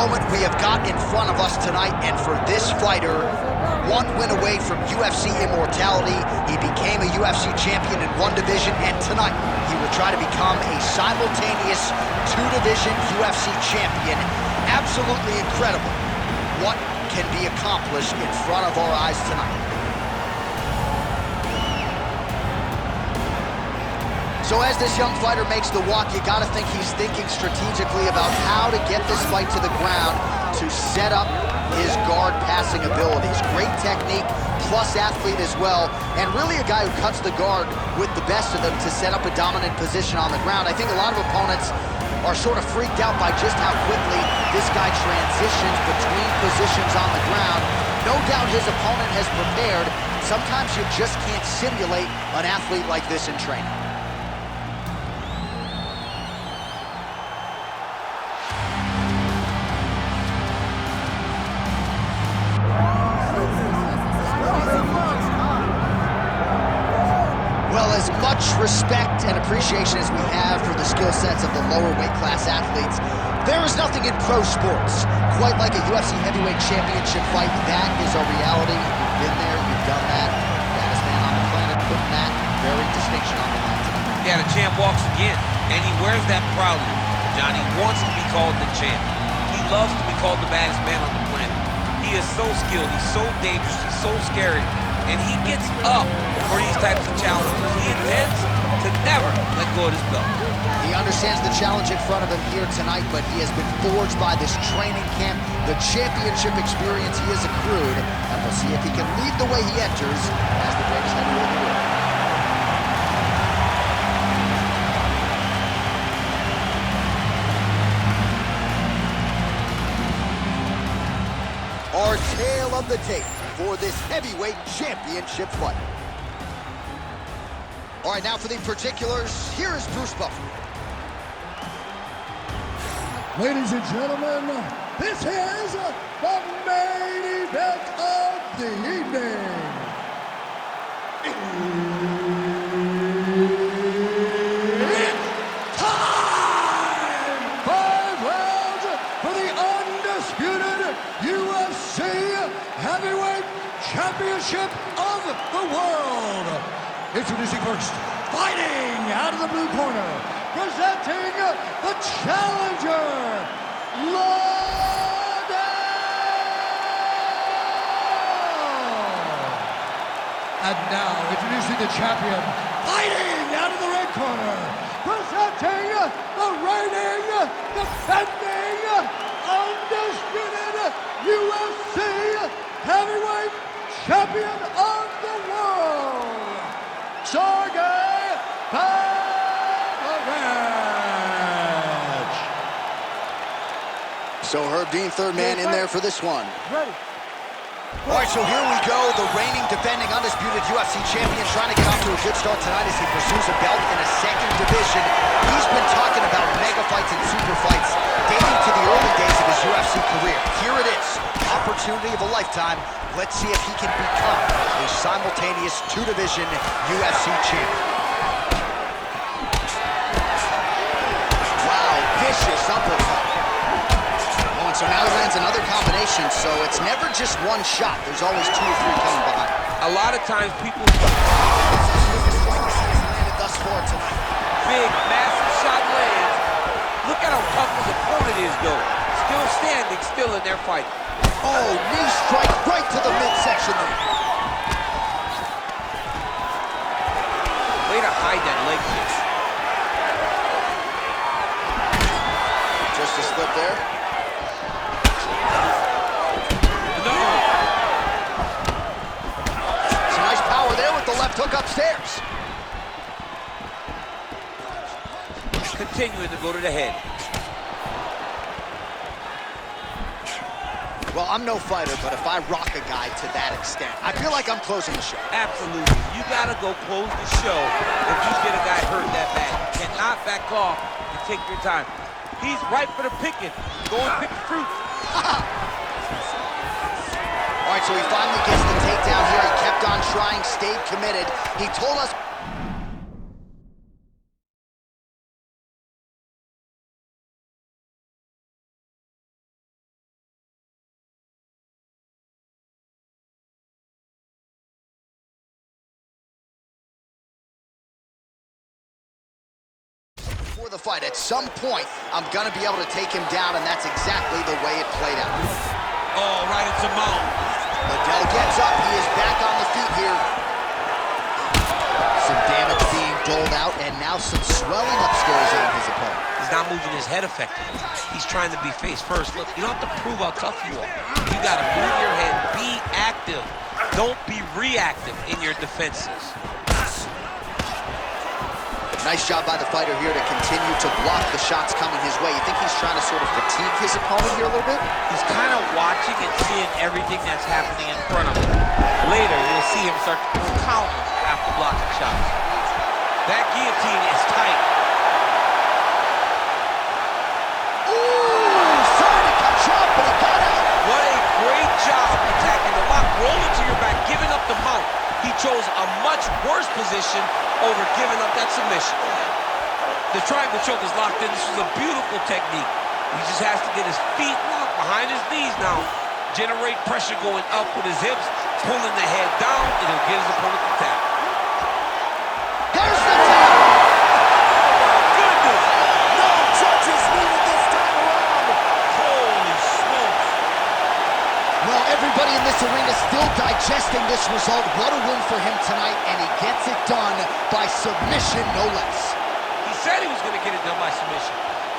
moment we have got in front of us tonight, and for this fighter, one win away from UFC immortality. He became a UFC champion in one division, and tonight he will try to become a simultaneous two-division UFC champion. Absolutely incredible what can be accomplished in front of our eyes tonight. So as this young fighter makes the walk, you gotta think he's thinking strategically about how to get this fight to the ground to set up his guard passing abilities. Great technique, plus athlete as well, and really a guy who cuts the guard with the best of them to set up a dominant position on the ground. I think a lot of opponents are sort of freaked out by just how quickly this guy transitions between positions on the ground. No doubt his opponent has prepared. Sometimes you just can't simulate an athlete like this in training. As much respect and appreciation as we have for the skill sets of the lower weight class athletes, there is nothing in pro sports quite like a UFC heavyweight championship fight. That is a reality. You've been there, you've done that. Baddest man on the planet putting that very distinction on the line tonight. Yeah, the champ walks again, and he wears that proudly. Johnny wants to be called the champ. He loves to be called the baddest man on the planet. He is so skilled, he's so dangerous, he's so scary. And he gets up for these types of challenges. He intends to never let go of this belt. He understands the challenge in front of him here tonight, but he has been forged by this training camp, the championship experience he has accrued, and we'll see if he can lead the way he enters as the greatest heavyweight in the world. Our tale of the tape for this heavyweight championship fight. All right, now for the particulars, here is Bruce Buffer. Ladies and gentlemen, this is the main event of the evening. It's time! 5 rounds for the undisputed UFC Heavyweight Championship of the world. Introducing first, fighting out of the blue corner, presenting the challenger, and now introducing the champion, fighting out of the red corner, presenting the reigning, defending, undisputed UFC Heavyweight Champion of the world, Sergey Pavlovich. So Herb Dean, third man in there for this one. Ready. All right, so here we go. The reigning, defending, undisputed UFC champion trying to get off to a good start tonight as he pursues a belt in a second division. He's been talking about mega fights and super fights dating to the early days of his UFC career. Here it is. Opportunity of a lifetime. Let's see if he can become a simultaneous two-division UFC champion. Wow, vicious uppercut. Oh, and so now he lands another combination, so it's never just one shot. There's always 2 or 3 coming behind. A lot of times people... Landed thus far tonight. Big, massive shot lands. Look at how tough his opponent is, though. Still standing, still in their fight. Oh, knee strike right to the midsection there. Way to hide that leg kick. Just a slip there. No. Some nice power there with the left hook upstairs. Continuing to go to the head. Well, I'm no fighter, but if I rock a guy to that extent, I feel like I'm closing the show. Absolutely. You gotta go close the show if you get a guy hurt that bad. You cannot back off and take your time. He's ripe for the picking. Go and pick the fruit. All right, so he finally gets the takedown here. He kept on trying, stayed committed. He told us the fight. At some point, I'm going to be able to take him down, and that's exactly the way it played out. Oh, right into mount. Liddell gets up. He is back on the feet here. Some damage being doled out, and now some swelling upstairs on his opponent. He's not moving his head effectively. He's trying to be face first. Look, you don't have to prove how tough you are. You got to move your head. Be active. Don't be reactive in your defenses. Nice job by the fighter here to continue to block the shots coming his way. You think he's trying to sort of fatigue his opponent here a little bit? He's kind of watching and seeing everything that's happening in front of him. Later, you'll see him start to counter after blocking shots. That guillotine is tight. Ooh, sorry to cut you off, but he got out. What a great job attacking the lock, rolling to your back, giving up the mount. He chose a much worse position over giving up that submission. The triangle choke is locked in. This was a beautiful technique. He just has to get his feet locked behind his knees now. Generate pressure going up with his hips, pulling the head down, and he'll get his opponent to tap. There's the tap! Goodness! No judges needed this time around. Holy smokes! Well, everybody in this arena still digesting this result. What a win for him tonight, and he gets it done by submission, no less. He said he was going to get it done by submission.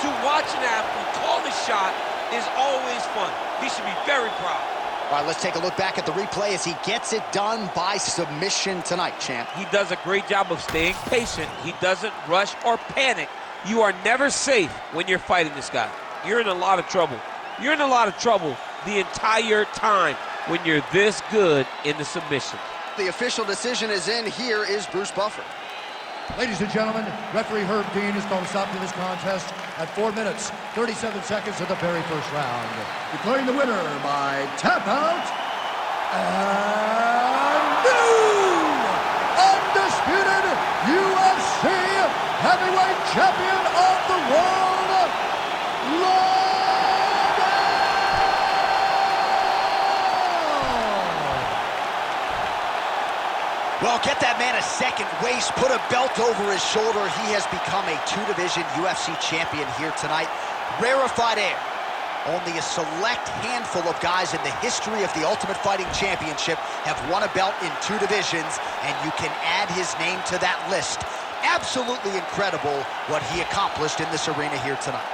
To watch an athlete call the shot is always fun. He should be very proud. All right, let's take a look back at the replay as he gets it done by submission tonight, champ. He does a great job of staying patient. He doesn't rush or panic. You are never safe when you're fighting this guy. You're in a lot of trouble. You're in a lot of trouble the entire time when you're this good in the submission. The official decision is in. Here is Bruce Buffer. Ladies and gentlemen, referee Herb Dean has called a stop to this contest at 4 minutes, 37 seconds of the very first round. Declaring the winner by tap out, and new undisputed UFC heavyweight champion of the world, Well, get that man a second waist, put a belt over his shoulder. He has become a two-division UFC champion here tonight. Rarefied air. Only a select handful of guys in the history of the Ultimate Fighting Championship have won a belt in two divisions, and you can add his name to that list. Absolutely incredible what he accomplished in this arena here tonight.